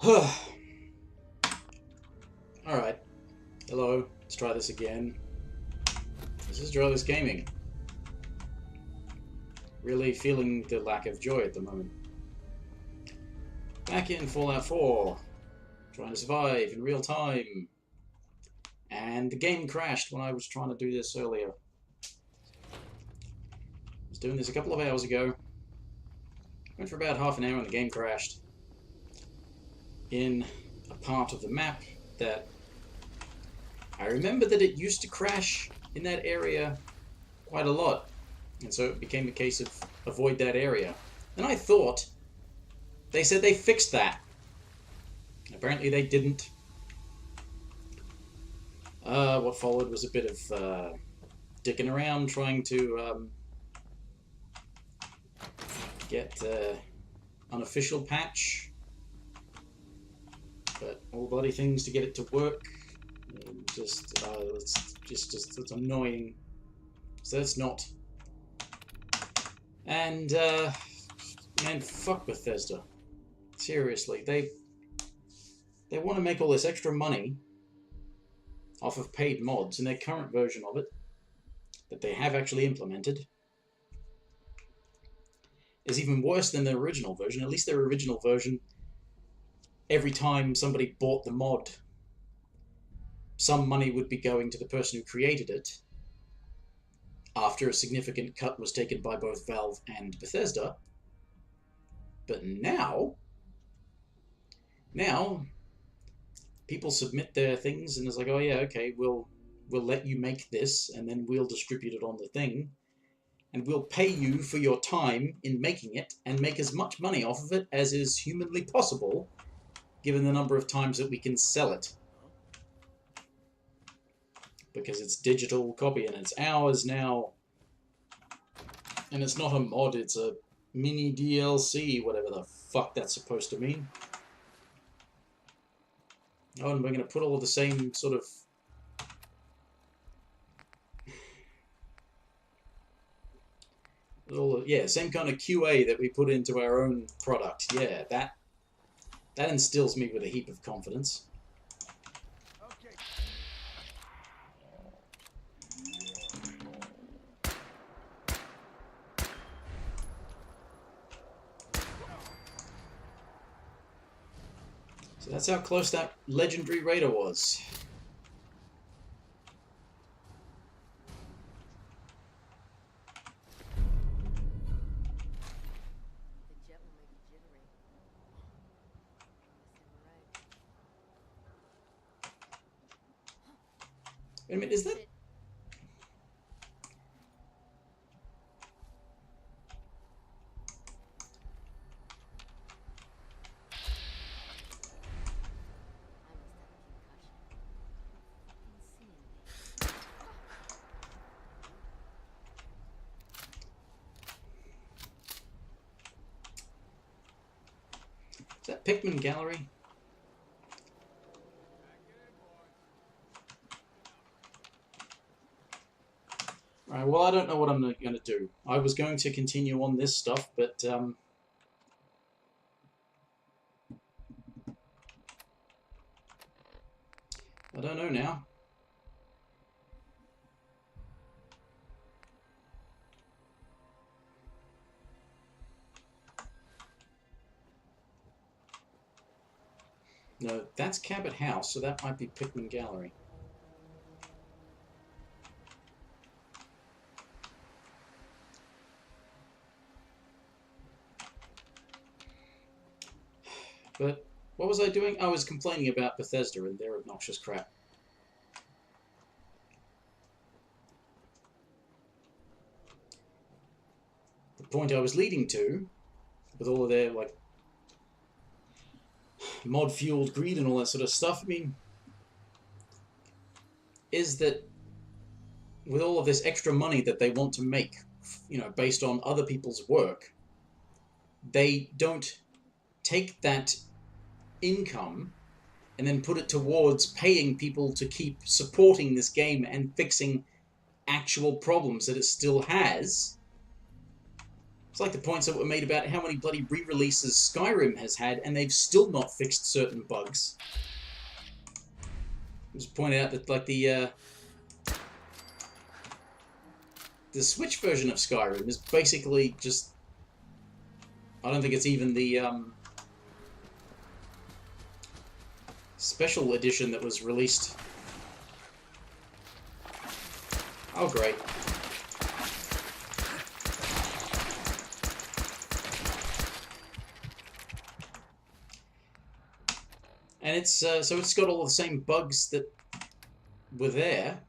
Alright. Hello. Let's try this again. This is Drillers Gaming. Really feeling the lack of joy at the moment. Back in Fallout 4. Trying to survive in real time. And the game crashed when I was trying to do this earlier. I was doing this a couple of hours ago. Went for about half an hour and the game crashed. In a part of the map that I remember that it used to crash in that area quite a lot, and so it became a case of avoid that area. And I thought they said they fixed that. Apparently they didn't. What followed was a bit of dicking around trying to get unofficial patch, but all bloody things to get it to work. It's annoying. So it's not. And man, fuck Bethesda. Seriously, they want to make all this extra money off of paid mods in their current version of it that they have actually implemented. Is even worse than their original version. At least their original version, every time somebody bought the mod, some money would be going to the person who created it after a significant cut was taken by both Valve and Bethesda. But now people submit their things and it's like, oh yeah, okay, we'll let you make this and then we'll distribute it on the thing and we'll pay you for your time in making it and make as much money off of it as is humanly possible given the number of times that we can sell it. Because it's digital copy and it's ours now. And it's not a mod, it's a mini DLC, whatever the fuck that's supposed to mean. Oh, and we're going to put all of the same sort of... same kind of QA that we put into our own product. Yeah, that instills me with a heap of confidence. So that's how close that legendary raider was. Wait a minute, is that... Is that Pikmin Gallery? Right, well, I don't know what I'm going to do. I was going to continue on this stuff, but I don't know now. No, that's Cabot House, so that might be Pikmin Gallery. But what was I doing? I was complaining about Bethesda and their obnoxious crap. The point I was leading to, with all of their, like, mod-fueled greed and all that sort of stuff, I mean, is that with all of this extra money that they want to make, you know, based on other people's work, they don't take that income and then put it towards paying people to keep supporting this game and fixing actual problems that it still has. It's like the points that were made about how many bloody re-releases Skyrim has had, and they've still not fixed certain bugs. It was pointed out that, like, the Switch version of Skyrim is basically just... I don't think it's even the special edition that was released. Oh, great. And it's so it's got all the same bugs that were there.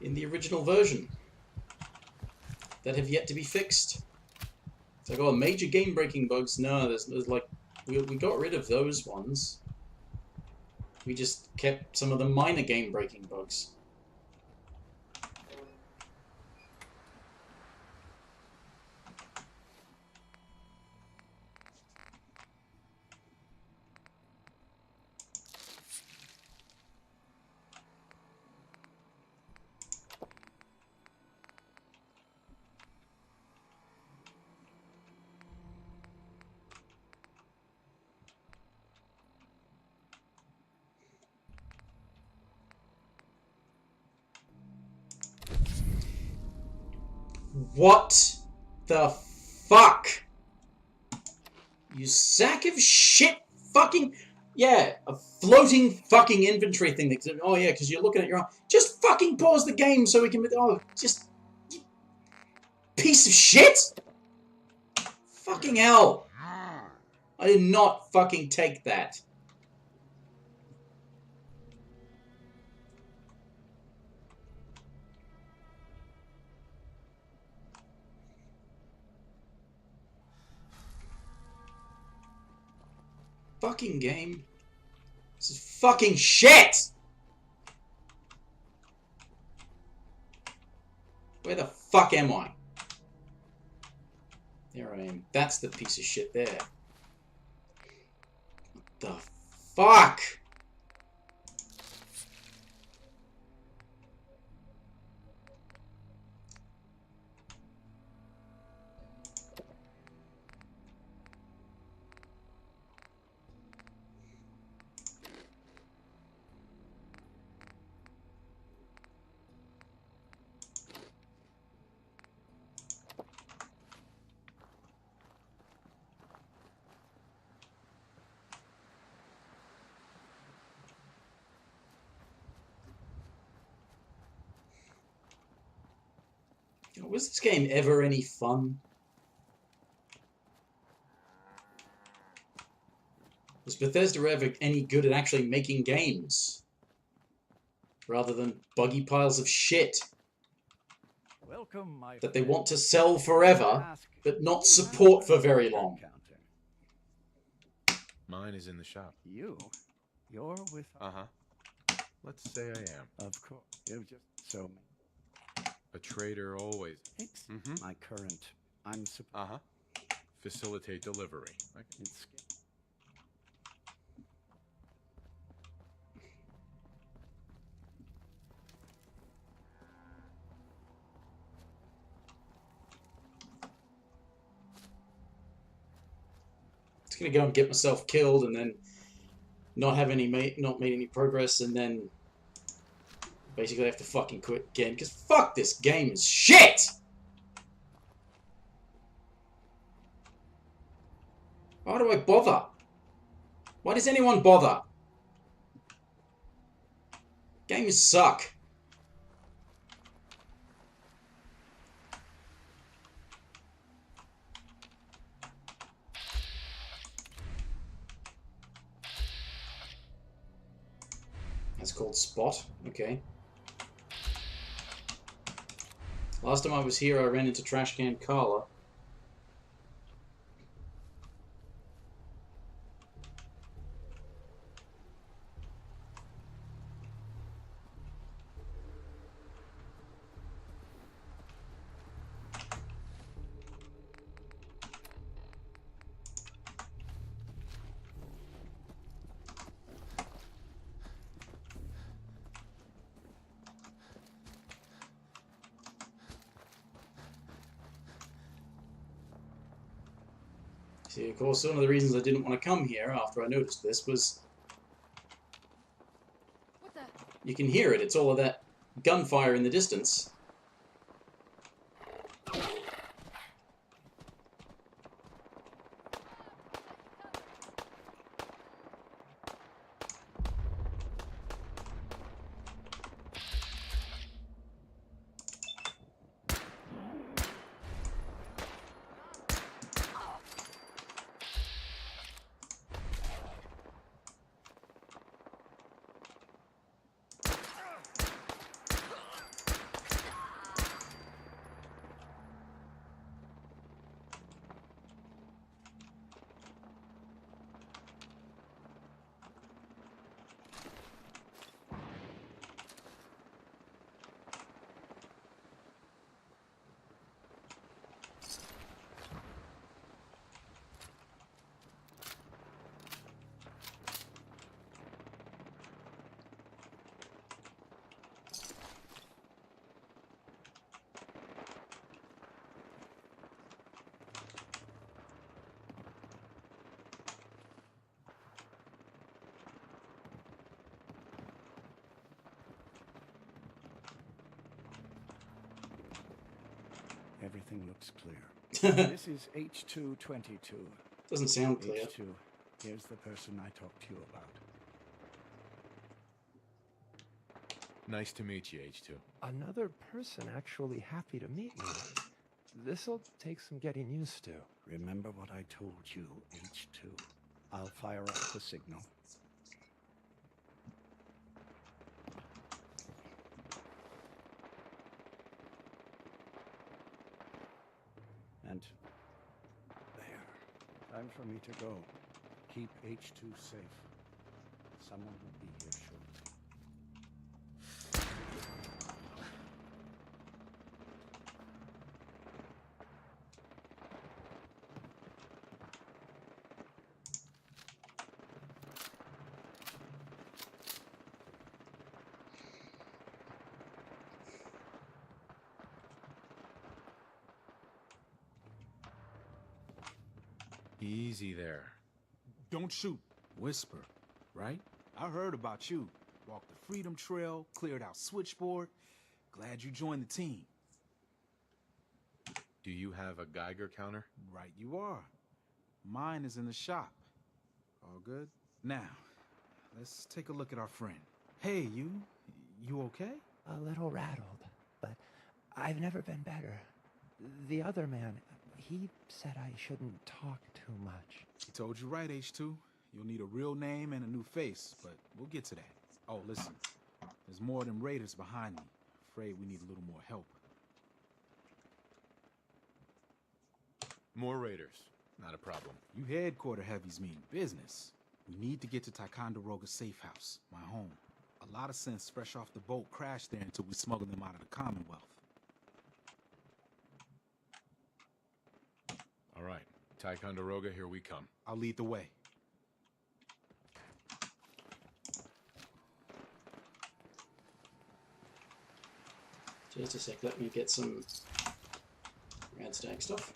In the original version that have yet to be fixed. It's like, oh, major game-breaking bugs. No, there's like we got rid of those ones. We just kept some of the minor game-breaking bugs. What the fuck? You sack of shit fucking... Yeah, a floating fucking inventory thing that... Oh yeah, because you're looking at your... Just fucking pause the game so we can... Oh, just... Piece of shit! Fucking hell. I did not fucking take that. Fucking game. This is fucking shit! Where the fuck am I? There I am. That's the piece of shit there. What the fuck? Was this game ever any fun? Was Bethesda ever any good at actually making games? Rather than buggy piles of shit that they want to sell forever, but not support for very long. Mine is in the shop. You're with... Let's say I am. Of course. You've just so... A trader always. It's my current... I'm... Facilitate delivery. It's... It's gonna go and get myself killed and then not have any not made any progress and then basically have to fucking quit again because fuck, this game is shit! Why do I bother? Why does anyone bother? Games suck. That's called Spot. Okay. Last time I was here, I ran into Trash Can Carla. See, of course, one of the reasons I didn't want to come here after I noticed this was What the? you can hear it. It's all of that gunfire in the distance. Everything looks clear. This is H222. Doesn't sound clear. H2. Here's the person I talked to you about. Nice to meet you, H2. Another person actually happy to meet me. This'll take some getting used to. Remember what I told you, H2. I'll fire up the signal. And there. Time for me to go. Keep H2 safe. Someone will be here shortly. Easy there. Don't shoot. Whisper, right? I heard about you. Walked the Freedom Trail, cleared out Switchboard. Glad you joined the team. Do you have a Geiger counter? Right you are. Mine is in the shop. All good? Now, let's take a look at our friend. Hey, you okay? A little rattled, but I've never been better. The other man, he said I shouldn't talk too much. He told you right, H2. You'll need a real name and a new face, but we'll get to that. Oh, listen. There's more than raiders behind me. Afraid we need a little more help. More raiders. Not a problem. You headquarter heavies mean business. We need to get to Ticonderoga's safe house, my home. A lot of synths fresh off the boat crashed there until we smuggled them out of the Commonwealth. All right. Ticonderoga, here we come. I'll lead the way. Just a sec, let me get some rad stag stuff.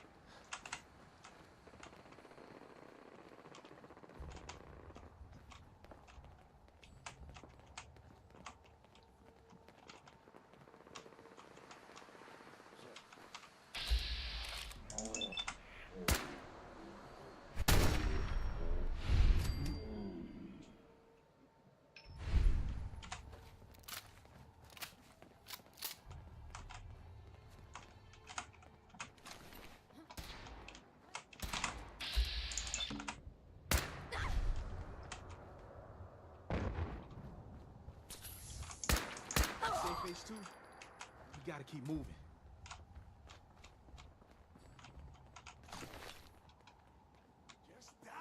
Safe H2, you gotta keep moving. Just die.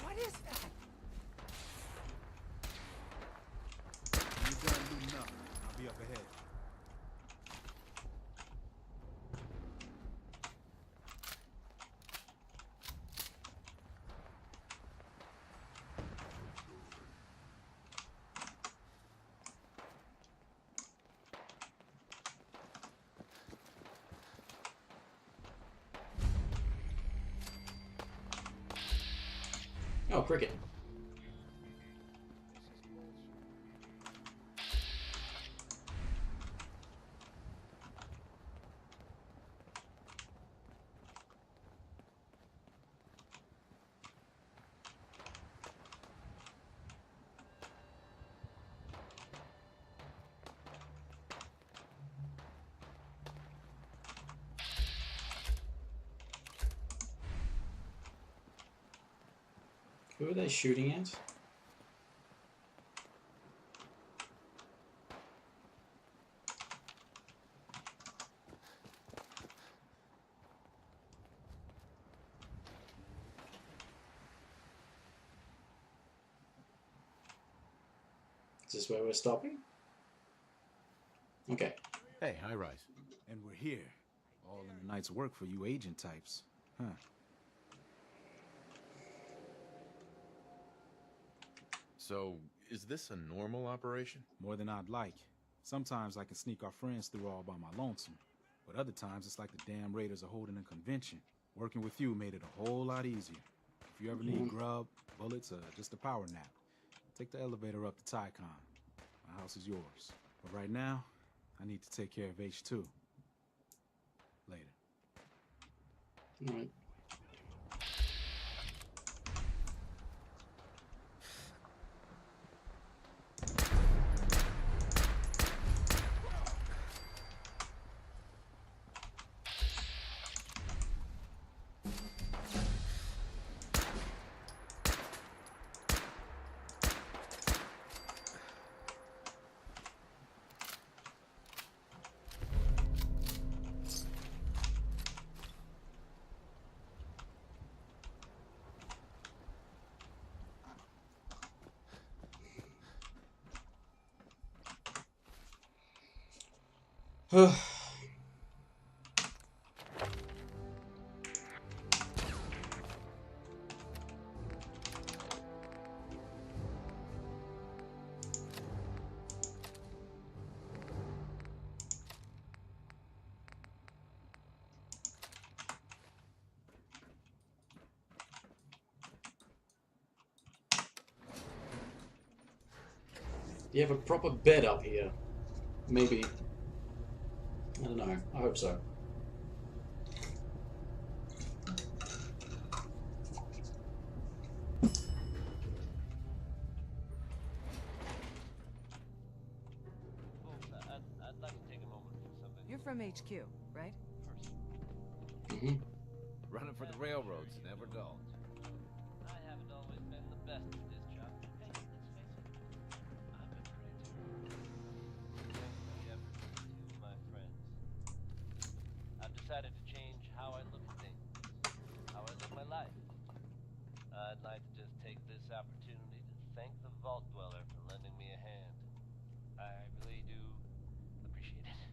What Oh, cricket. Who are they shooting at? Is this where we're stopping? Okay. Hey, high rise. And we're here. All in the night's work for you agent types. Huh. So, is this a normal operation? More than I'd like. Sometimes I can sneak our friends through all by my lonesome. But other times it's like the damn Raiders are holding a convention. Working with you made it a whole lot easier. If you ever need grub, bullets, or just a power nap, take the elevator up to Tycon. My house is yours. But right now, I need to take care of H2. Later. All right. Do you have a proper bed up here? Maybe. I don't know. I hope so. I'd like to take a moment for something. You're from HQ, right? Mm-hmm. Running for the railroads, never dull. I haven't always been the best at this job. Hey, let's face it, I've been pretty terrible. Thanks to the efforts of two of my friends, I've decided to change how I look at things, how I live my life. I'd like to just take this opportunity to thank the Vault Dweller for lending me a hand. I really do appreciate it.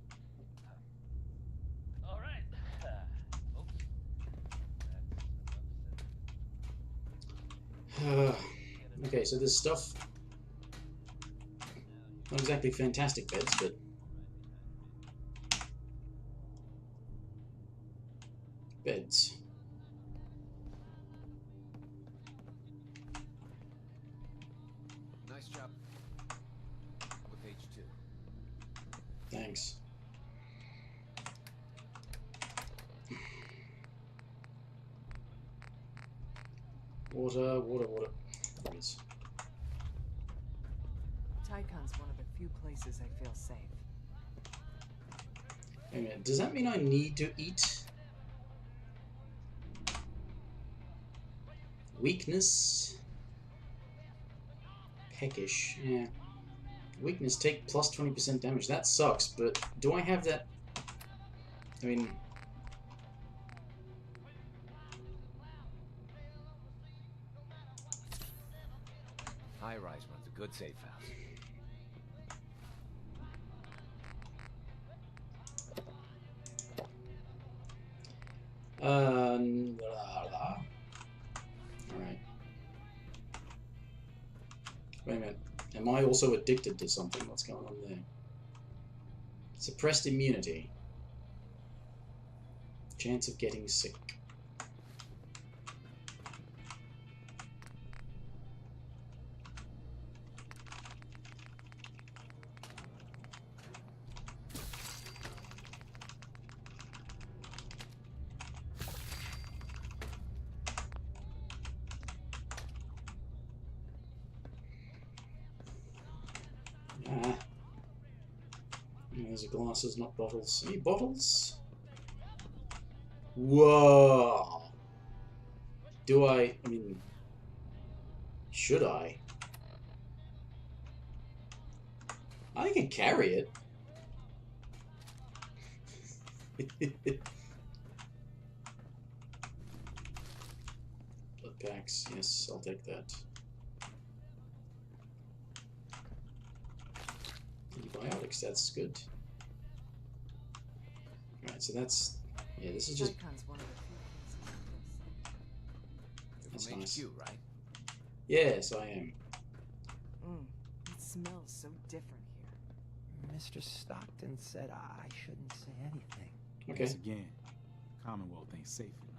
All right. Oops. That's enough said. Okay, so this stuff. Not exactly fantastic beds, but beds. Nice job with H2. Thanks. Water, water, water. There it is. Tycon's one of the few places I feel safe. Wait a minute, does that mean I need to eat? Weakness? Peckish, yeah. Weakness, take plus 20% damage. That sucks, but do I have that? I mean... High Rise runs a good safe house. Alright. Wait a minute. Am I also addicted to something? What's going on there? Suppressed immunity. Chance of getting sick. Those are glasses, not bottles. Any bottles? Whoa! Do I mean, should I? I can carry it. Blood packs, yes, I'll take that. Antibiotics, that's good. Alright, so that's... yeah, this is just... Tycon's one of the few places I feel safe. That's From nice. HQ, right? Yes, I am. It smells so different here. Mr. Stockton said I shouldn't say anything. Okay. Once again, Commonwealth ain't safe at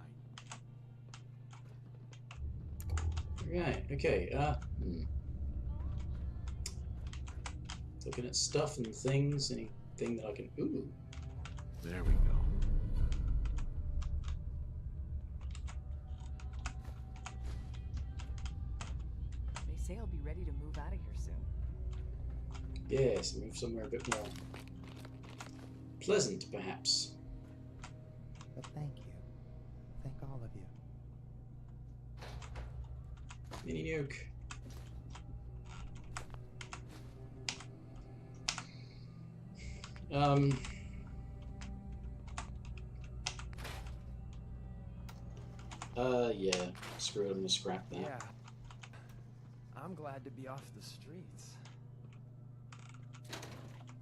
night. Right, okay, looking at stuff and things, anything that I can... ooh. There we go. They say I'll be ready to move out of here soon. Yes, move somewhere a bit more pleasant, perhaps. But thank you. Thank all of you. Mini nuke. Yeah. Screw it, I'm gonna scrap that. Yeah. I'm glad to be off the streets.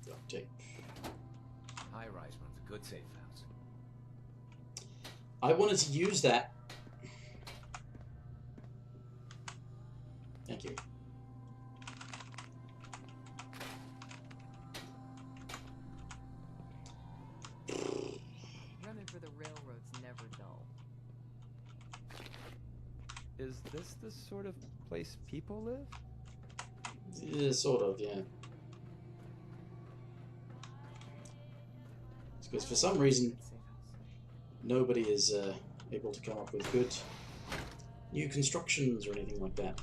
Duct tape. High rise runs a good safe house. I wanted to use that. Thank you. Running for the railroad's never dull. Is this the sort of place people live? Yeah, sort of, yeah. Because for some reason, Safe house. nobody is able to come up with good new constructions or anything like that.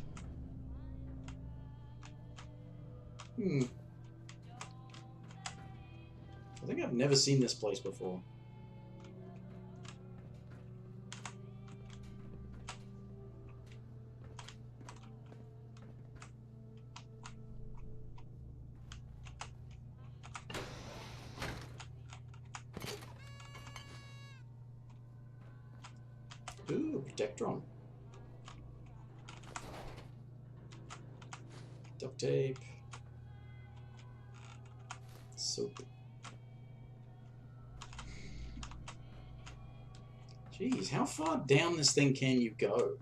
I think I've never seen this place before. Ooh, Protectron. Duct tape. Soap. Jeez, how far down this thing can you go?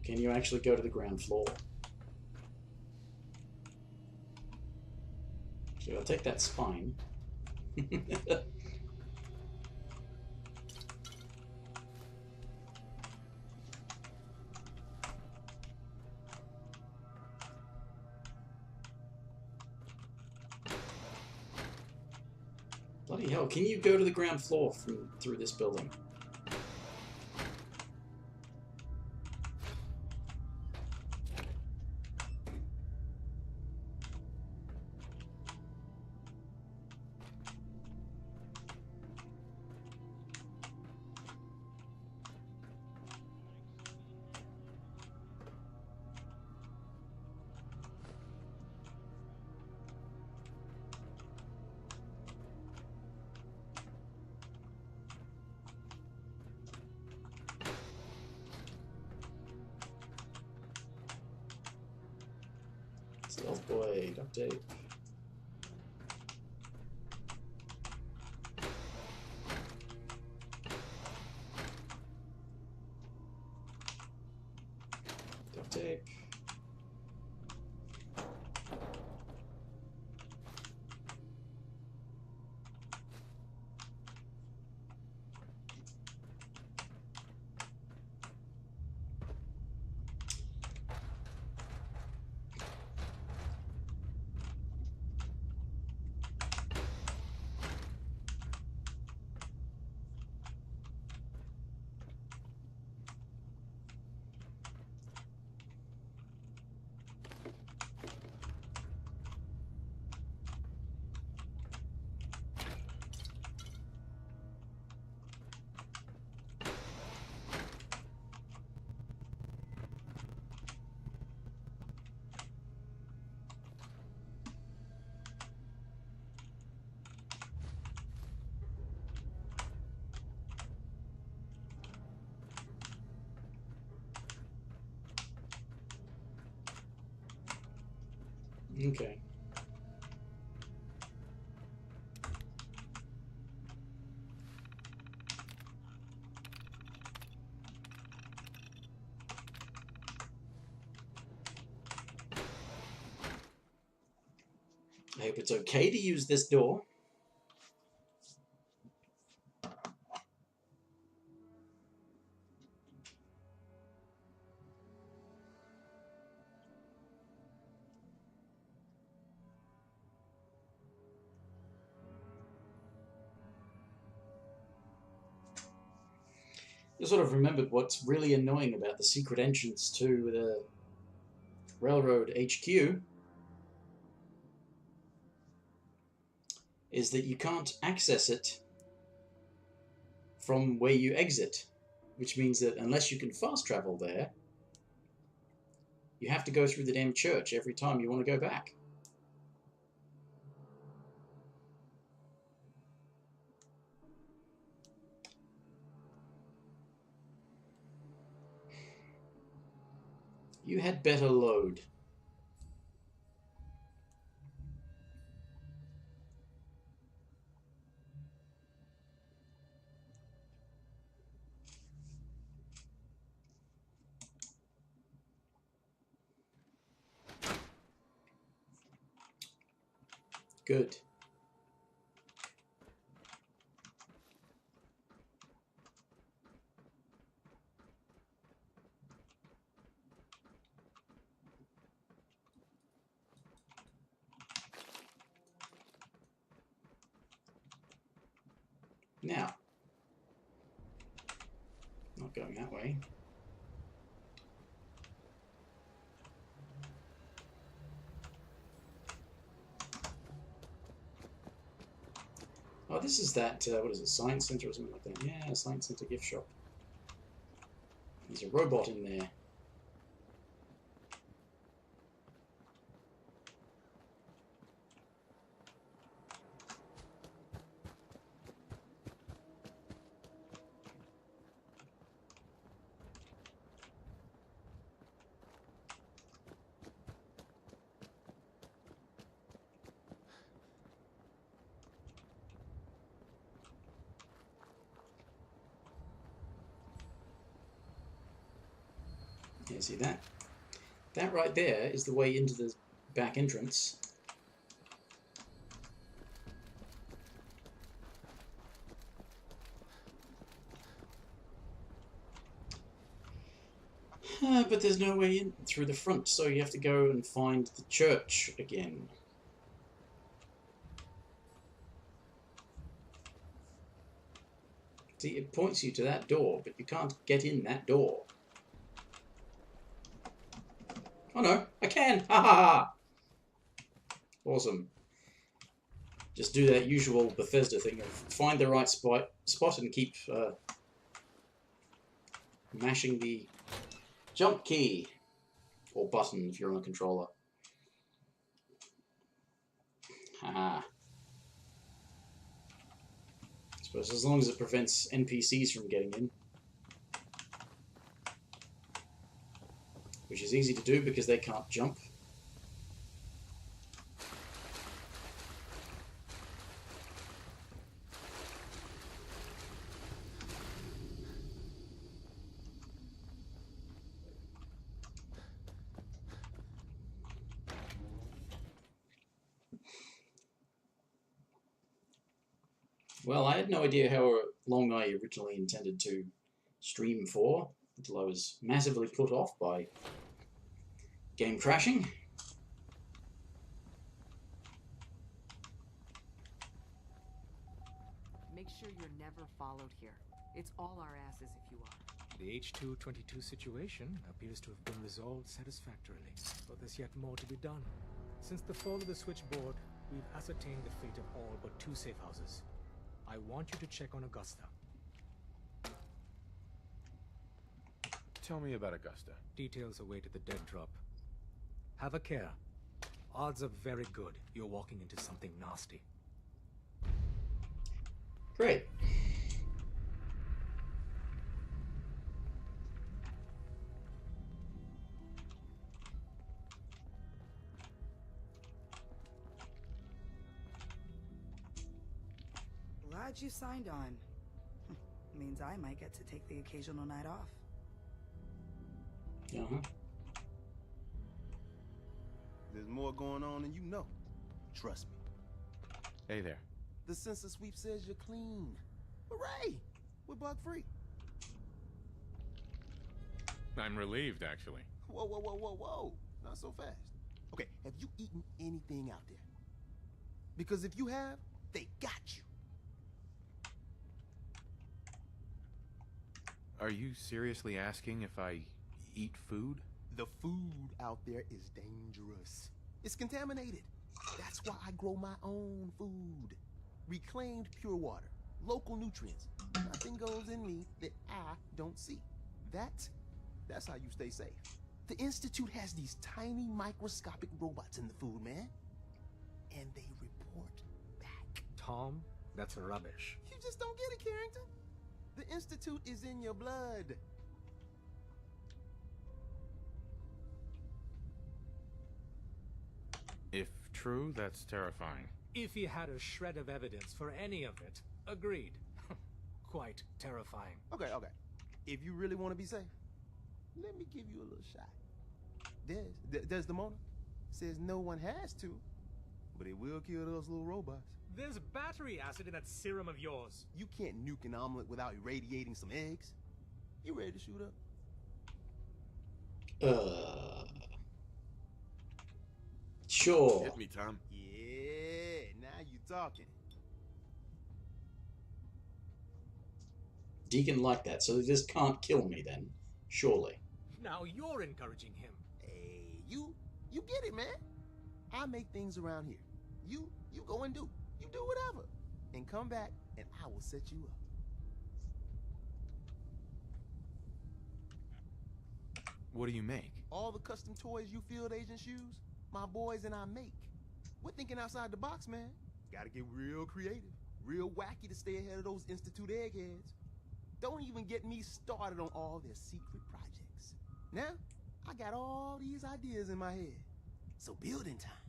Can you actually go to the ground floor? So I'll take that spine. Bloody hell, can you go to the ground floor from through this building? Stealth boy, duct tape. Duct tape. Okay. I hope it's okay to use this door. I sort of remembered what's really annoying about the secret entrance to the railroad HQ is that you can't access it from where you exit, which means that unless you can fast travel there, you have to go through the damn church every time you want to go back. You had better load. Good. Now, not going that way. Oh, this is that, what is it, Science Center or something like that? Yeah, Science Center gift shop. There's a robot in there. Yeah, see that? That right there is the way into the back entrance. But there's no way in through the front, so you have to go and find the church again. See, it points you to that door, but you can't get in that door. Oh no, I can! Ha ha ha! Awesome. Just do that usual Bethesda thing of find the right spot and keep mashing the jump key, or button if you're on a controller. Haha. I suppose as long as it prevents NPCs from getting in. Which is easy to do because they can't jump. Well, I had no idea how long I originally intended to stream for, until I was massively put off by game crashing. Make sure you're never followed here. It's all our asses if you are. The H222 situation appears to have been resolved satisfactorily, but there's yet more to be done. Since the fall of the switchboard, we've ascertained the fate of all but 2 safe houses. I want you to check on Augusta. Tell me about Augusta. Details await at the dead drop. Have a care. Odds are very good you're walking into something nasty. Great. Glad you signed on. Means I might get to take the occasional night off. Uh-huh. There's more going on than you know. Trust me. Hey there. The census sweep says you're clean. Hooray! We're bug free. I'm relieved, actually. Whoa, whoa, whoa, whoa, whoa. Not so fast. Okay, have you eaten anything out there? Because if you have, they got you. Are you seriously asking if I eat food? The food out there is dangerous. It's contaminated. That's why I grow my own food. Reclaimed pure water, local nutrients. Nothing goes in me that I don't see. That's how you stay safe. The Institute has these tiny microscopic robots in the food, man. And they report back. Tom, that's rubbish. You just don't get it, Carrington. The Institute is in your blood. If true, that's terrifying. If he had a shred of evidence for any of it, agreed. Quite terrifying. Okay. If you really want to be safe, let me give you a little shot. Desdemona says no one has to, but it will kill those little robots. There's battery acid in that serum of yours. You can't nuke an omelet without irradiating some eggs. You ready to shoot up? Sure. Hit me, Tom. Yeah, now you talking. Deacon like that, so this can't kill me then, surely. Now you're encouraging him. Hey, you get it, man. I make things around here. You go and do. You do whatever. And come back and I will set you up. What do you make? All the custom toys you field agents use, my boys and I make. We're thinking outside the box, man. Gotta get real creative, real wacky to stay ahead of those Institute eggheads. Don't even get me started on all their secret projects. Now, I got all these ideas in my head. So building time.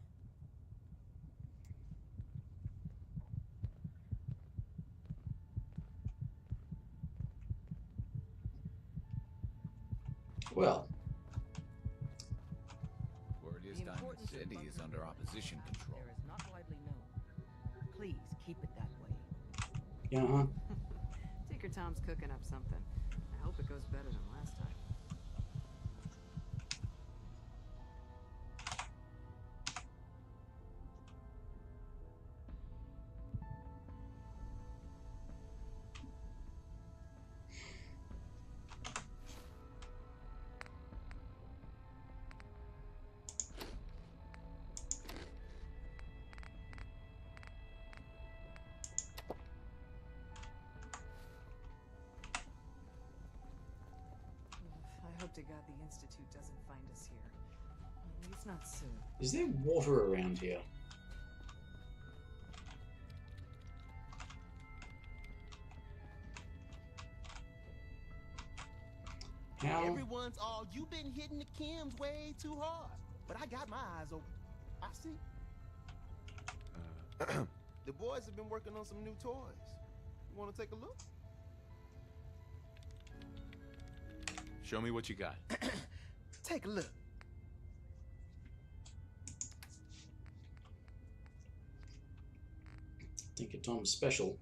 Well, Word is Diamond City is under opposition control. There is not widely known. Please keep it that way. uh-huh. Tinker Tom's cooking up something. I hope it goes better than last time. I hope to God the Institute doesn't find us here. At least not soon. Is there water around here? How? Everyone's all, you've been hitting the chems way too hard. But I got my eyes open. I see. The boys have been working on some new toys. You want to take a look? Show me what you got. Take a look. Tinker Tom's special.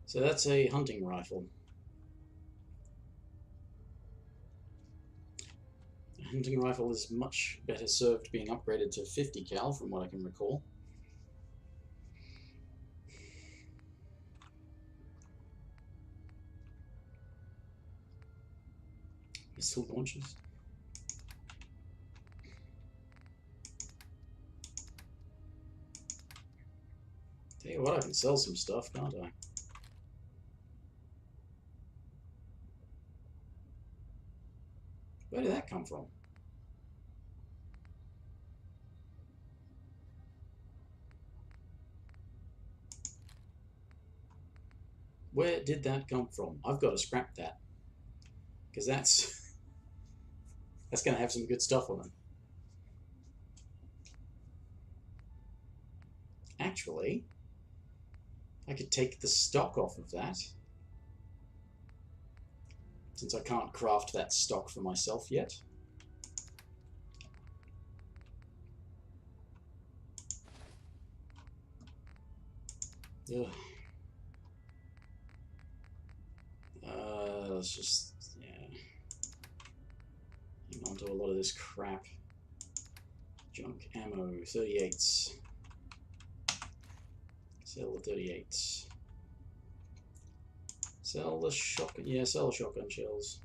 So that's a hunting rifle. A hunting rifle is much better served being upgraded to 50 cal from what I can recall. Missile launchers. Tell you what, I can sell some stuff, can't I? Where did that come from? Where did that come from? I've got to scrap that. Because that's going to have some good stuff on it. actually. I could take the stock off of that. Since I can't craft that stock for myself yet. Ugh. Let's just, yeah. Hang on to a lot of this crap. Junk ammo, 38s. Sell the 38s. Sell the shotgun, yeah, sell the shotgun shells.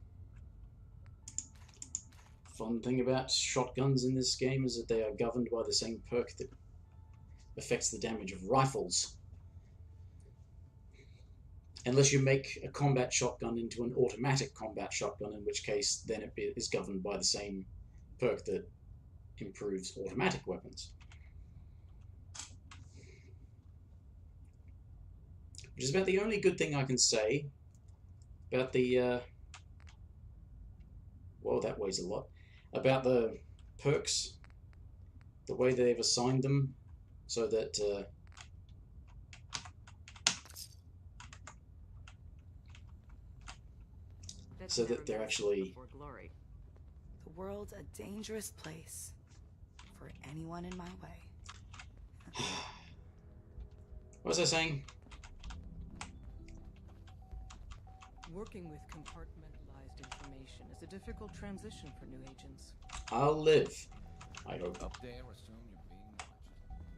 Fun thing about shotguns in this game is that they are governed by the same perk that affects the damage of rifles. Unless you make a combat shotgun into an automatic combat shotgun, in which case then it is governed by the same perk that improves automatic weapons. Which is about the only good thing I can say about the... whoa, that weighs a lot. About the perks, the way they've assigned them, so that... so that they're actually... The world's a dangerous place for anyone in my way. What was I saying? Working with compartmentalized information is a difficult transition for new agents. I'll live, I hope. Up there, assume you're being watched.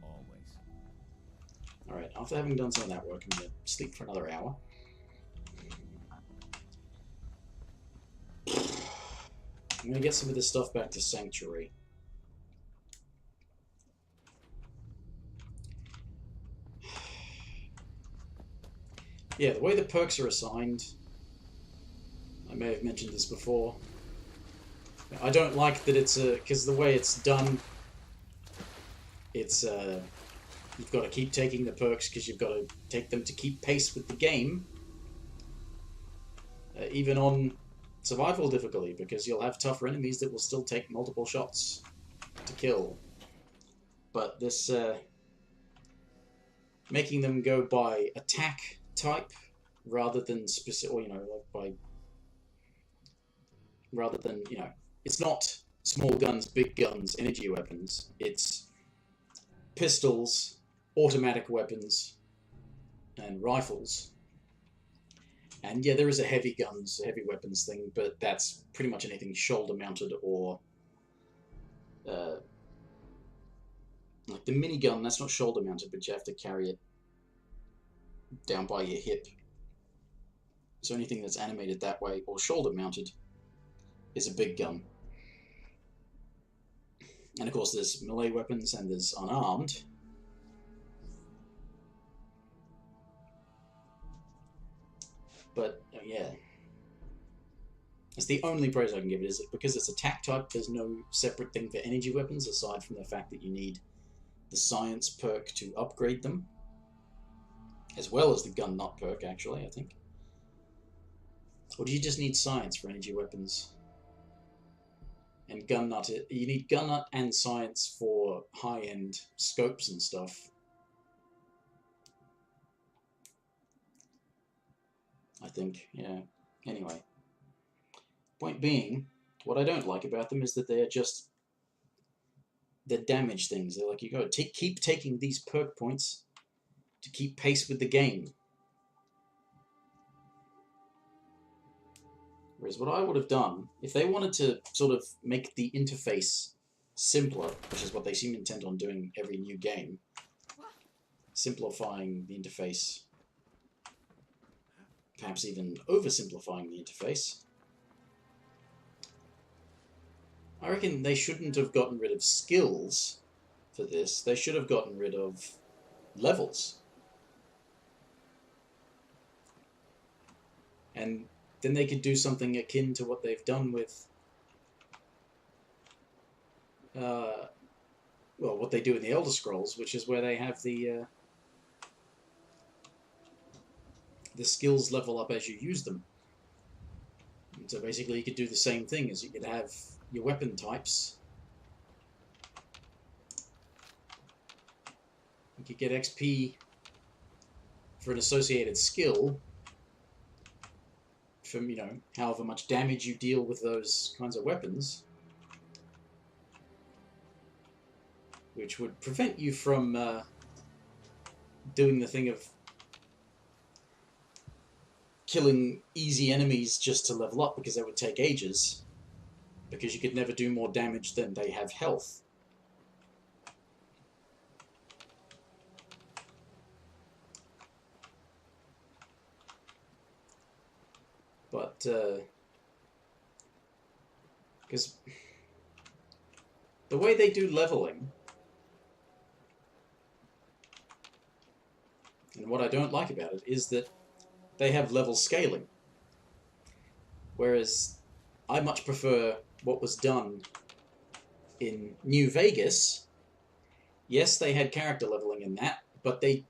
Always. Alright, after having done some of that work, I'm going to sleep for another hour. I'm going to get some of this stuff back to Sanctuary. Yeah, the way the perks are assigned, I may have mentioned this before. I don't like that it's a... because the way it's done, it's you've got to keep taking the perks because you've got to take them to keep pace with the game. Even on survival difficulty, because you'll have tougher enemies that will still take multiple shots to kill. But this making them go by attack type rather than specific, or, you know, like by, rather than, you know, it's not small guns, big guns, energy weapons. It's pistols, automatic weapons, and rifles. And yeah, there is a heavy guns, heavy weapons thing, but that's pretty much anything shoulder mounted or like the minigun. That's not shoulder mounted, but you have to carry it down by your hip. So anything that's animated that way or shoulder mounted is a big gun. And of course, there's melee weapons and there's unarmed. But yeah, that's the only praise I can give it, is that because it's attack type, there's no separate thing for energy weapons aside from the fact that you need the science perk to upgrade them, as well as the gun nut perk, actually, I think. Or do you just need science for energy weapons? And gun nut, you need gun nut and science for high-end scopes and stuff. I think, yeah. Anyway. Point being, what I don't like about them is that they're just... they're damage things. They're like, you go, keep taking these perk points to keep pace with the game. Whereas what I would have done, if they wanted to sort of make the interface simpler, which is what they seem intent on doing every new game, simplifying the interface, perhaps even oversimplifying the interface, I reckon they shouldn't have gotten rid of skills for this. They should have gotten rid of levels. And then they could do something akin to what they've done with, well, what they do in the Elder Scrolls, which is where they have the skills level up as you use them. And so basically you could do the same thing, as you could have your weapon types You could get XP for an associated skill from, you know, however much damage you deal with those kinds of weapons, which would prevent you from doing the thing of killing easy enemies just to level up, because that would take ages, because you could never do more damage than they have health. But because the way they do leveling, and what I don't like about it, is that they have level scaling. Whereas I much prefer what was done in New Vegas. Yes, they had character leveling in that, but the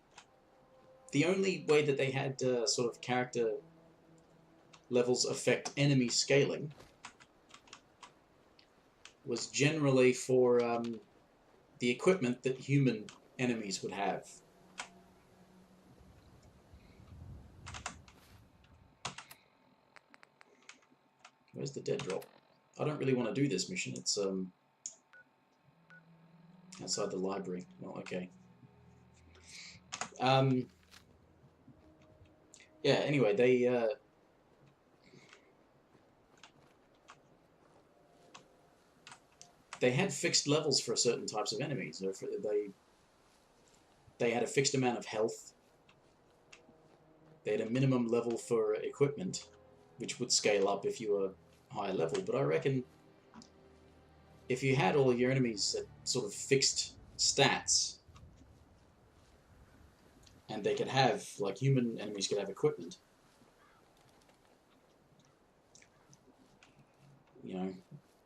only way that they had sort of character levels affect enemy scaling was generally for the equipment that human enemies would have. Where's the dead drop? I don't really want to do this mission. It's outside the library. Well, okay. Yeah, anyway, they had fixed levels for certain types of enemies. They had a fixed amount of health. They had a minimum level for equipment, which would scale up if you were higher level. But I reckon if you had all of your enemies at sort of fixed stats, and they could have, like human enemies could have equipment, you know,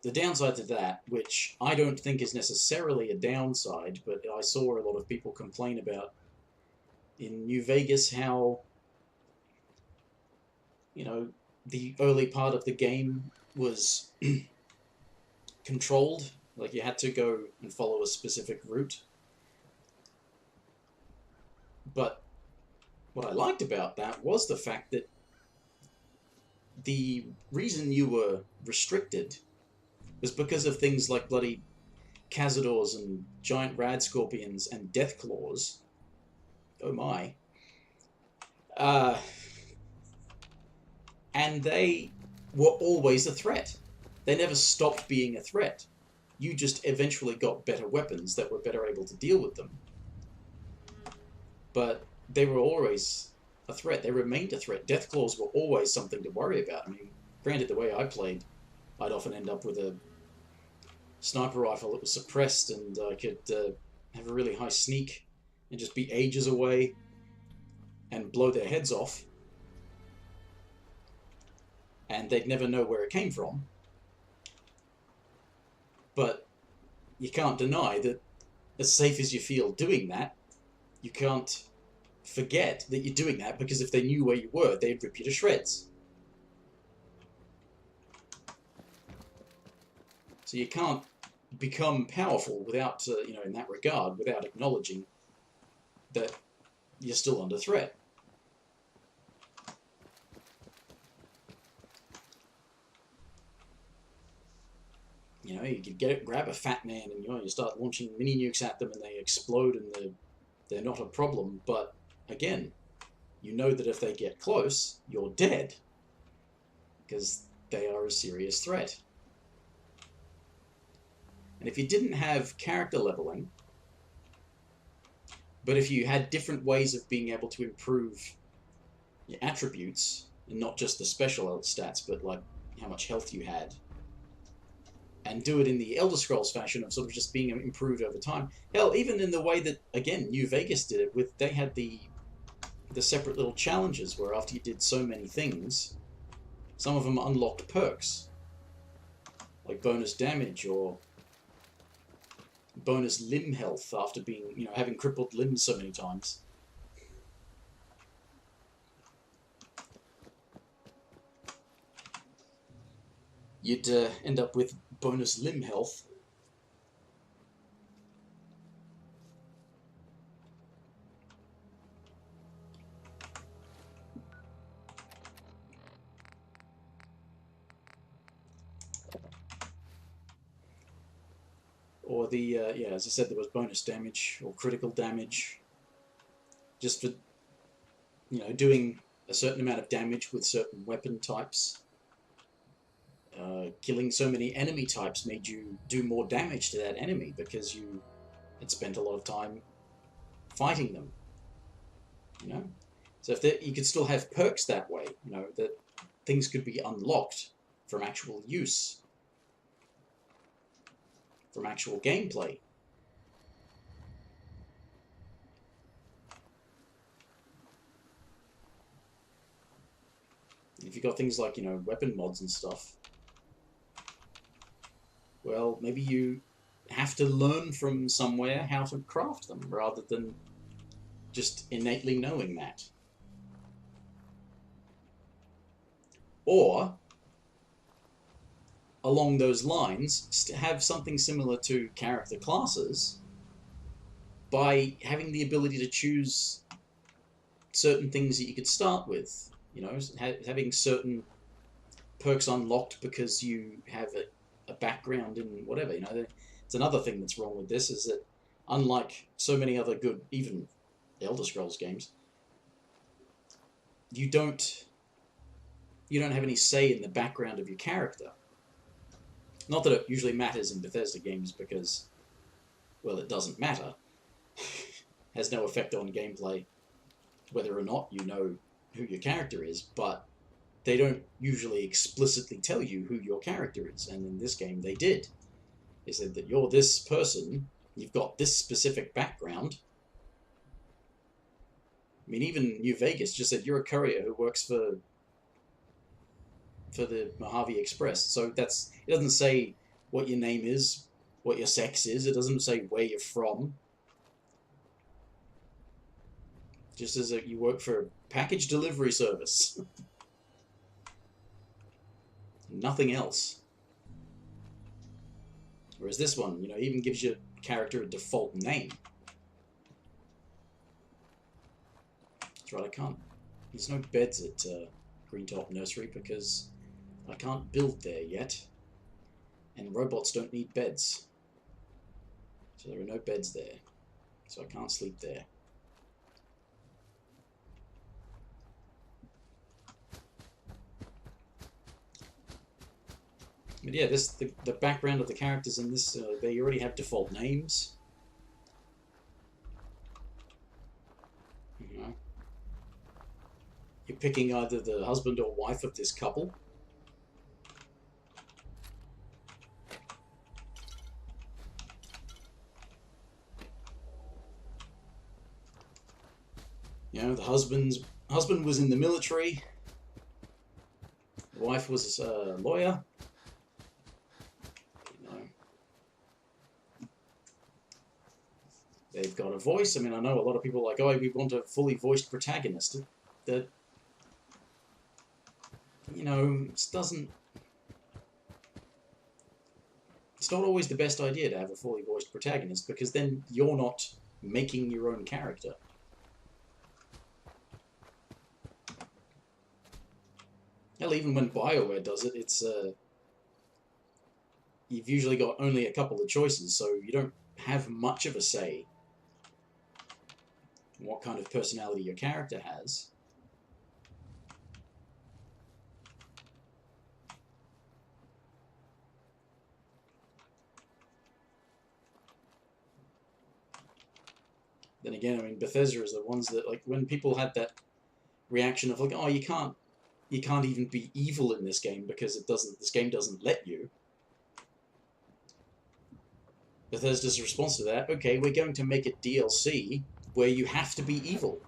the downside to that, which I don't think is necessarily a downside, but I saw a lot of people complain about in New Vegas how, you know, the early part of the game was controlled, like you had to go and follow a specific route. But what I liked about that was the fact that the reason you were restricted was because of things like bloody cazadors and giant rad scorpions and death claws. Oh my. And they were always a threat. They never stopped being a threat. You just eventually got better weapons that were better able to deal with them. But they were always a threat. They remained a threat. Death claws were always something to worry about. I mean, granted, the way I played, I'd often end up with a sniper rifle that was suppressed, and I could have a really high sneak and just be ages away and blow their heads off, and they'd never know where it came from. But you can't deny that as safe as you feel doing that, you can't forget that you're doing that, because if they knew where you were, they'd rip you to shreds. So you can't become powerful without, you know, in that regard, without acknowledging that you're still under threat. You know, you could grab a fat man and, you know, you start launching mini nukes at them and they explode and they're not a problem. But again, you know that if they get close, you're dead, because they are a serious threat. And if you didn't have character leveling, but if you had different ways of being able to improve your attributes, and not just the special stats, but like how much health you had, and do it in the Elder Scrolls fashion of sort of just being improved over time. Hell, even in the way that, again, New Vegas did it, with they had the separate little challenges where after you did so many things, some of them unlocked perks, like bonus damage or bonus limb health after being, you know, having crippled limbs so many times. You'd end up with bonus limb health. Or the, yeah, as I said, there was bonus damage or critical damage. Just for, you know, doing a certain amount of damage with certain weapon types. Killing so many enemy types made you do more damage to that enemy because you had spent a lot of time fighting them. You know? So if you could still have perks that way, you know, that things could be unlocked from actual use. From actual gameplay. If you've got things like, you know, weapon mods and stuff, well, maybe you have to learn from somewhere how to craft them, rather than just innately knowing that. Or, along those lines, have something similar to character classes by having the ability to choose certain things that you could start with. You know, having certain perks unlocked because you have a background in whatever. You know, it's another thing that's wrong with this, is that unlike so many other good, even Elder Scrolls games, you don't have any say in the background of your character. Not that it usually matters in Bethesda games, because, well, it doesn't matter. Has no effect on gameplay whether or not you know who your character is, but they don't usually explicitly tell you who your character is, and in this game they did. They said that you're this person, you've got this specific background. I mean, even New Vegas just said you're a courier who works for the Mojave Express. So it doesn't say what your name is, what your sex is, it doesn't say where you're from. Just as you work for a package delivery service. Nothing else. Whereas this one, you know, even gives your character a default name. That's right, I can't. There's no beds at Greentop Nursery because I can't build there yet. And robots don't need beds. So there are no beds there. So I can't sleep there. But yeah, the background of the characters in this, they already have default names. You know, you're picking either the husband or wife of this couple. You know, the husband was in the military. The wife was a lawyer. They've got a voice. I mean, I know a lot of people are like, oh, we want a fully voiced protagonist. That, you know, it's not always the best idea to have a fully voiced protagonist, because then you're not making your own character. Hell, even when BioWare does it, it's you've usually got only a couple of choices, so you don't have much of a say in what kind of personality your character has. Then again, I mean, Bethesda is the ones that, like, when people had that reaction of like, oh, you can't even be evil in this game because this game doesn't let you. Bethesda's response to that, okay, we're going to make a DLC where you have to be evil.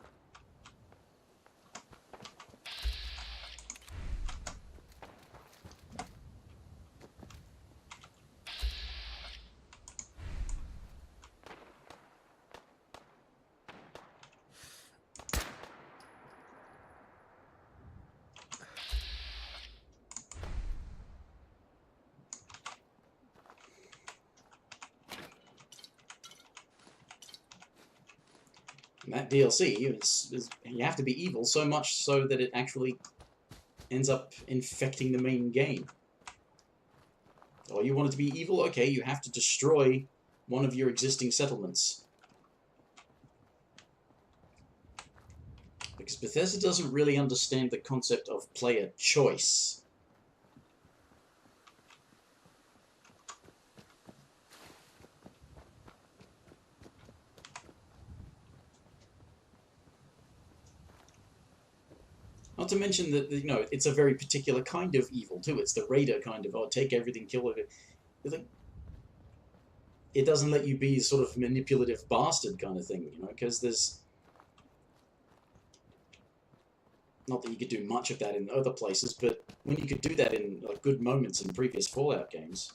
And that DLC, you have to be evil so much so that it actually ends up infecting the main game. Oh, you want it to be evil? Okay, you have to destroy one of your existing settlements. Because Bethesda doesn't really understand the concept of player choice. Not to mention that, you know, it's a very particular kind of evil, too. It's the raider kind of, oh, take everything, kill it. It doesn't let you be sort of manipulative bastard kind of thing, you know, because there's... Not that you could do much of that in other places, but when you could do that in like, good moments in previous Fallout games...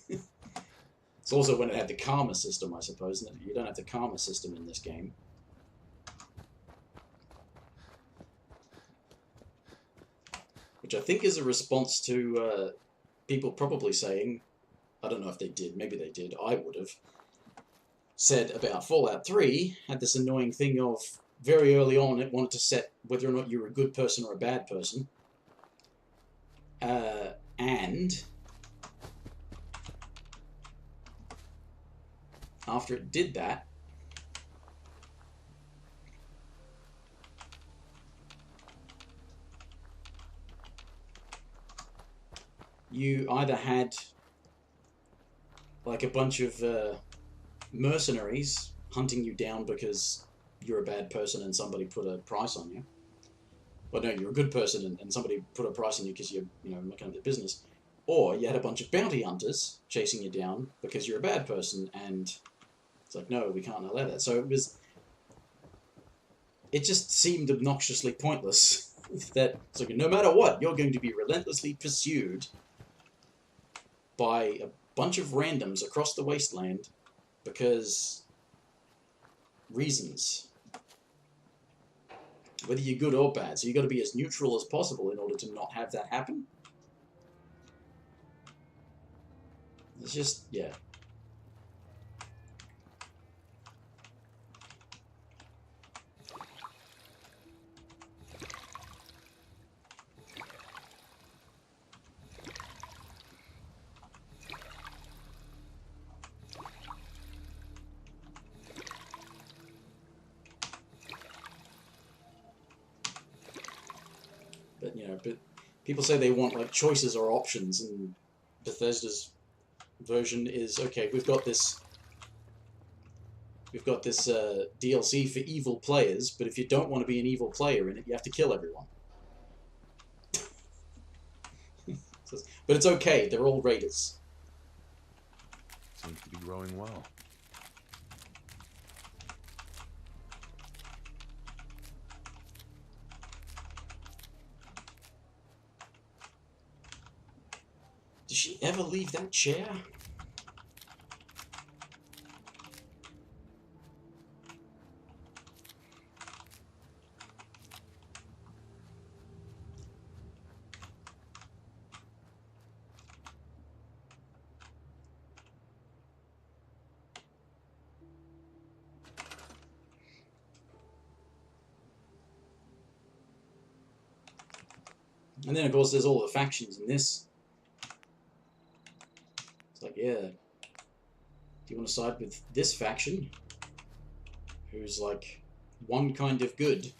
It's also when it had the karma system, I suppose. You don't have the karma system in this game. Which I think is a response to people probably saying, I don't know if they did, maybe they did, I would have, said about Fallout 3, had this annoying thing of, very early on, it wanted to set whether or not you were a good person or a bad person. And after it did that, you either had like a bunch of mercenaries hunting you down because you're a bad person and somebody put a price on you. Well, no, you're a good person and somebody put a price on you because you're, you know, making up their business. Or you had a bunch of bounty hunters chasing you down because you're a bad person, and it's like, no, we can't allow that. So it just seemed obnoxiously pointless. That it's like, no matter what, you're going to be relentlessly pursued by a bunch of randoms across the wasteland because reasons. Whether you're good or bad, so you've got to be as neutral as possible in order to not have that happen. It's just, yeah. But, you know, but people say they want, like, choices or options, and Bethesda's version is, okay, we've got this DLC for evil players, but if you don't want to be an evil player in it, you have to kill everyone. But it's okay, they're all raiders. Seems to be growing well. Did she ever leave that chair? And then, of course, there's all the factions in this. It's like, yeah, do you want to side with this faction, who's like one kind of good,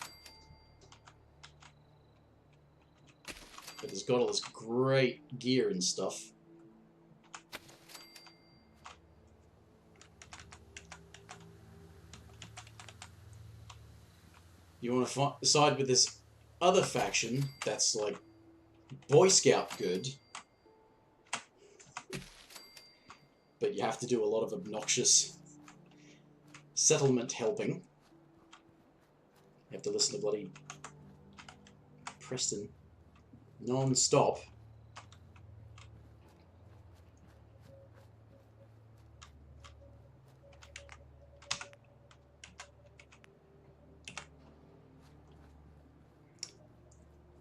but has got all this great gear and stuff? You want to side with this other faction that's like Boy Scout good, but you have to do a lot of obnoxious settlement helping. You have to listen to bloody Preston non-stop.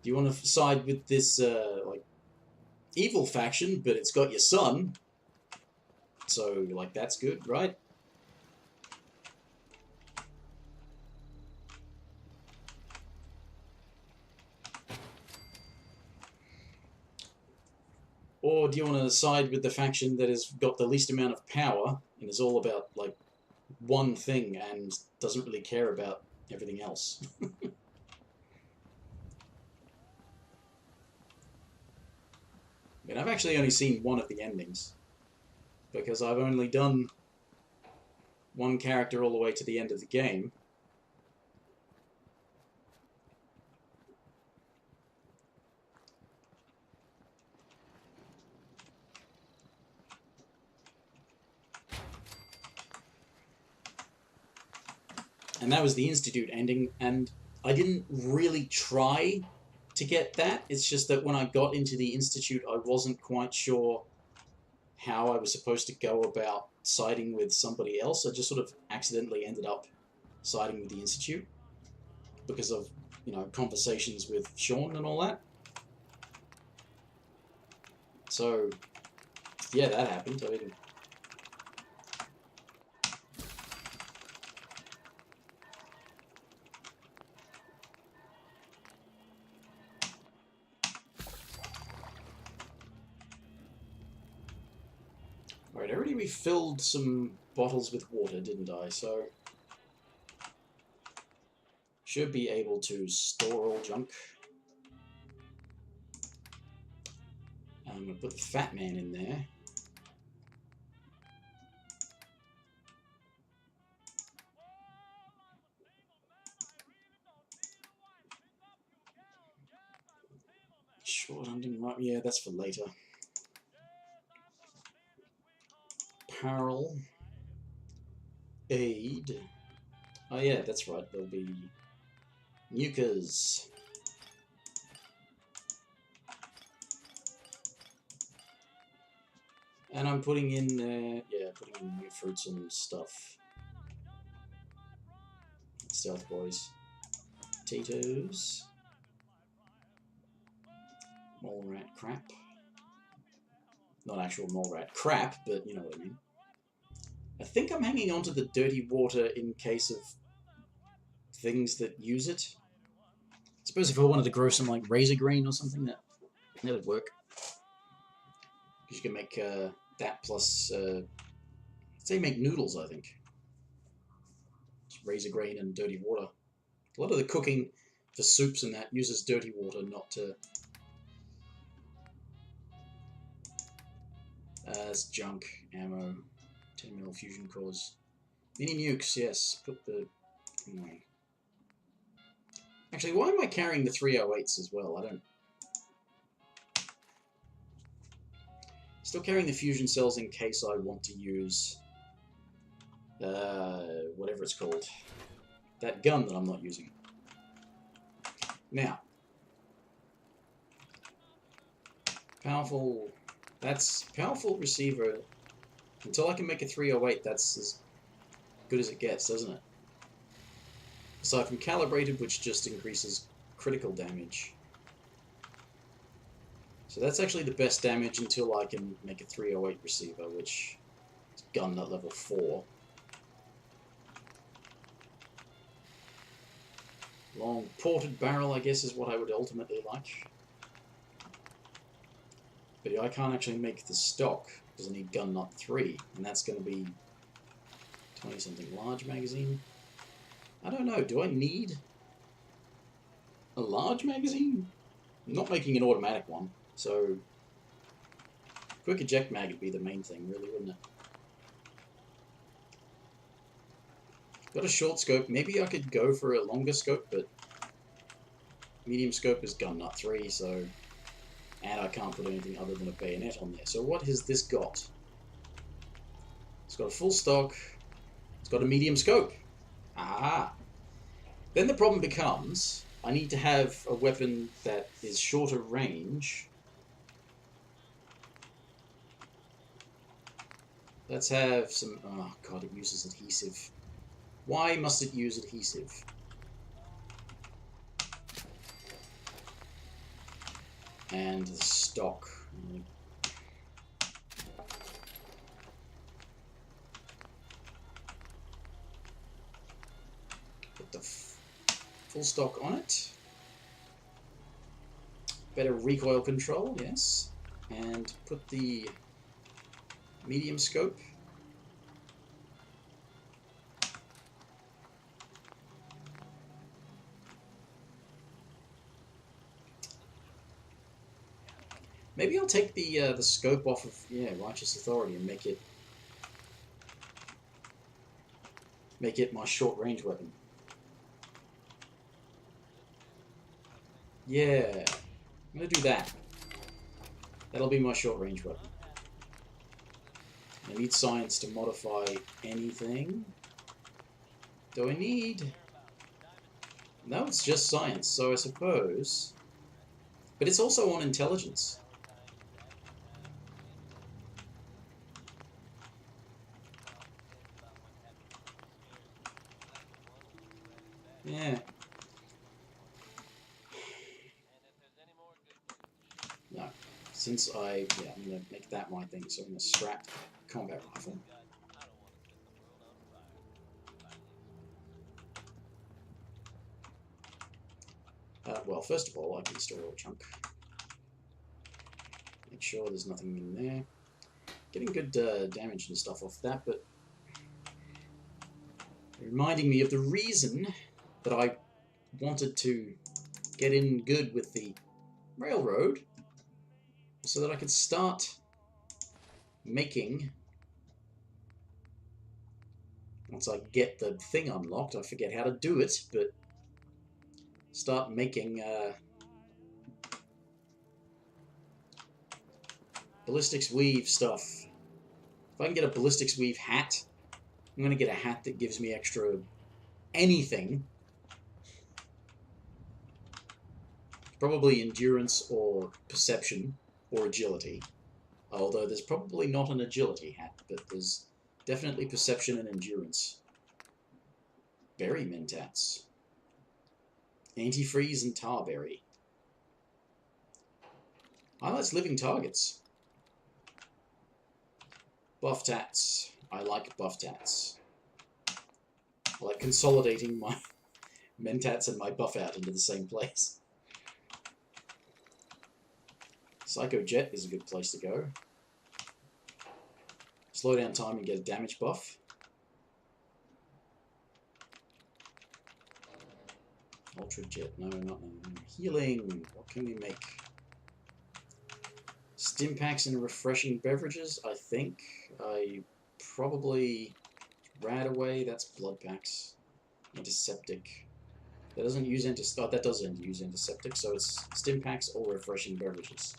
Do you want to side with this like evil faction, but it's got your son? So, like, that's good, right? Or do you want to side with the faction that has got the least amount of power and is all about, like, one thing and doesn't really care about everything else? I mean, I've actually only seen one of the endings, because I've only done one character all the way to the end of the game. And that was the Institute ending, and I didn't really try to get that. It's just that when I got into the Institute, I wasn't quite sure how I was supposed to go about siding with somebody else. I just sort of accidentally ended up siding with the Institute because of, you know, conversations with Sean and all that. So, yeah, that happened. I mean, alright, I already refilled some bottles with water, didn't I? So, should be able to store all junk. I'm going to put the Fat Man in there. Short hunting, yeah, that's for later. Apparel. Aid. Oh yeah, that's right, there'll be Nukas. And I'm putting in, putting in new fruits and stuff. Stealth boys. Potatoes. Mole rat crap. Not actual mole rat crap, but you know what I mean. I think I'm hanging on to the dirty water in case of things that use it. I suppose if I wanted to grow some like razor green or something, that'd work. Because you can make that plus, say make noodles, I think. Just razor green and dirty water. A lot of the cooking for soups and that uses dirty water, not to... That's junk, ammo, 10mm fusion cores. Mini nukes, yes. Put the... Anyway. Actually, why am I carrying the 308s as well? I don't... Still carrying the fusion cells in case I want to use... whatever it's called. That gun that I'm not using. Now. Powerful... That's powerful receiver. Until I can make a 308, that's as good as it gets, doesn't it? Aside from calibrated, which just increases critical damage. So that's actually the best damage until I can make a 308 receiver, which is gun at level 4. Long ported barrel, I guess, is what I would ultimately like. But I can't actually make the stock, because I need gun nut 3, and that's going to be 20-something large magazine. I don't know, do I need a large magazine? I'm not making an automatic one, so quick eject mag would be the main thing, really, wouldn't it? Got a short scope, maybe I could go for a longer scope, but medium scope is gun nut 3, so... And I can't put anything other than a bayonet on there. So what has this got? It's got a full stock. It's got a medium scope. Ah. Then the problem becomes, I need to have a weapon that is shorter range. Let's have some... Oh god, it uses adhesive. Why must it use adhesive? And the stock. Put the full stock on it. Better recoil control, yes. and put the medium scope. Maybe I'll take the scope off of Righteous Authority and make it my short range weapon. Yeah, I'm gonna do that. That'll be my short range weapon. I need science to modify anything. Do I need? No, it's just science, so I suppose. But it's also on intelligence. Yeah. No. Since I'm going to make that my thing, so I'm going to scrap combat rifle. Well, first of all, I can store a chunk. Make sure there's nothing in there. Getting good damage and stuff off that, but reminding me of the reason that I wanted to get in good with the railroad, so that I could start making, once I get the thing unlocked, I forget how to do it, but start making ballistics weave stuff. If I can get a ballistics weave hat, I'm going to get a hat that gives me extra anything. Probably endurance or perception or agility. Although there's probably not an agility hat, but there's definitely perception and endurance. Berry mentats. Antifreeze and tarberry. Highlights living targets. Buff tats. I like buff tats. I like consolidating my mentats and my buff out into the same place. Psycho Jet is a good place to go. Slow down time and get a damage buff. Ultra Jet, no, not no. Healing, what can we make? Stim packs and refreshing beverages, I think. I probably rat away, that's blood packs. Antiseptic. That doesn't use that does use antiseptic, so it's stim packs or refreshing beverages.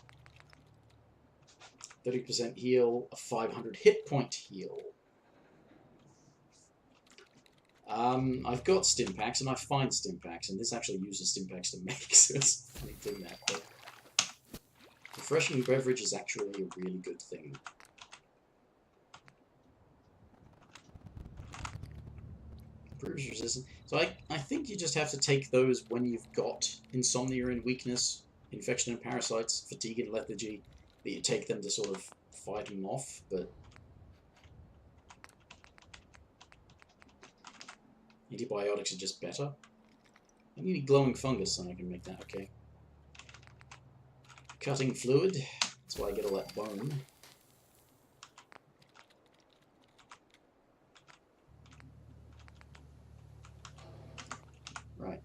30% heal, a 500 hit point heal. I've got stim packs, and I find stim packs, and this actually uses stim packs to make, so it's a funny thing that. But refreshing beverage is actually a really good thing. Improves resistance. So I think you just have to take those when you've got insomnia and weakness, infection and parasites, fatigue and lethargy, that you take them to sort of fight them off, but antibiotics are just better. I need a glowing fungus and I can make that, okay. Cutting fluid, that's why I get all that bone. Right.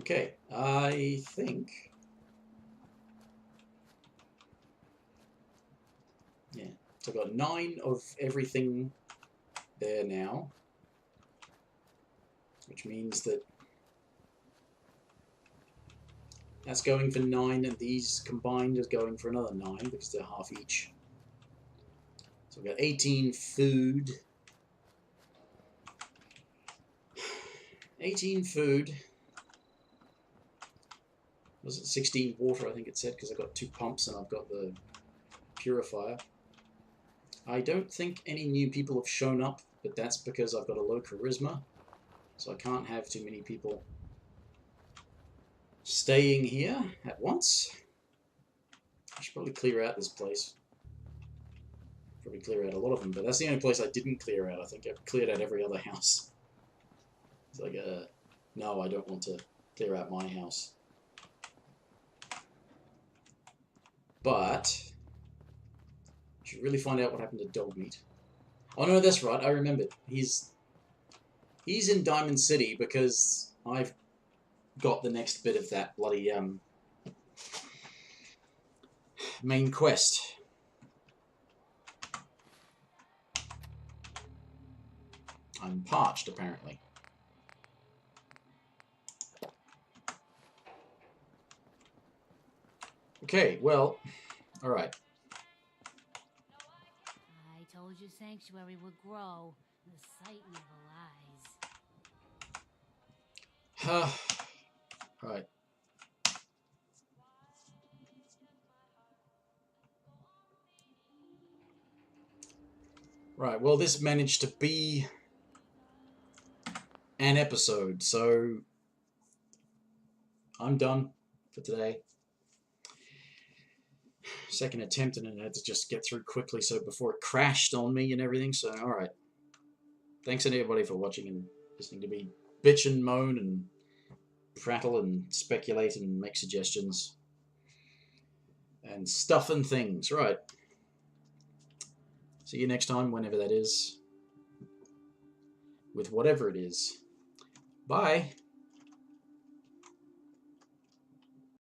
Okay, I think... yeah, so I've got 9 of everything there now, which means that that's going for 9, and these combined is going for another 9, because they're half each. So I've got 18 food. 18 food. Was it 16 water, I think it said, because I've got 2 pumps and I've got the purifier. I don't think any new people have shown up, but that's because I've got a low charisma, so I can't have too many people staying here at once. I should probably clear out this place. Probably clear out a lot of them, but that's the only place I didn't clear out. I think I've cleared out every other house. It's like, no, I don't want to clear out my house. But I should really find out what happened to Dog Meat. Oh no, that's right, I remembered. He's in Diamond City because I've got the next bit of that bloody main quest. I'm parched, apparently. Okay, well, alright. I told you Sanctuary would grow. The site never lies. Alright. Right, well, this managed to be an episode, so I'm done for today. Second attempt, and I had to just get through quickly so before it crashed on me and everything, so alright. Thanks everybody for watching and listening to me bitch and moan and prattle and speculate and make suggestions and stuff and things. Right. See you next time, whenever that is, with whatever it is. Bye.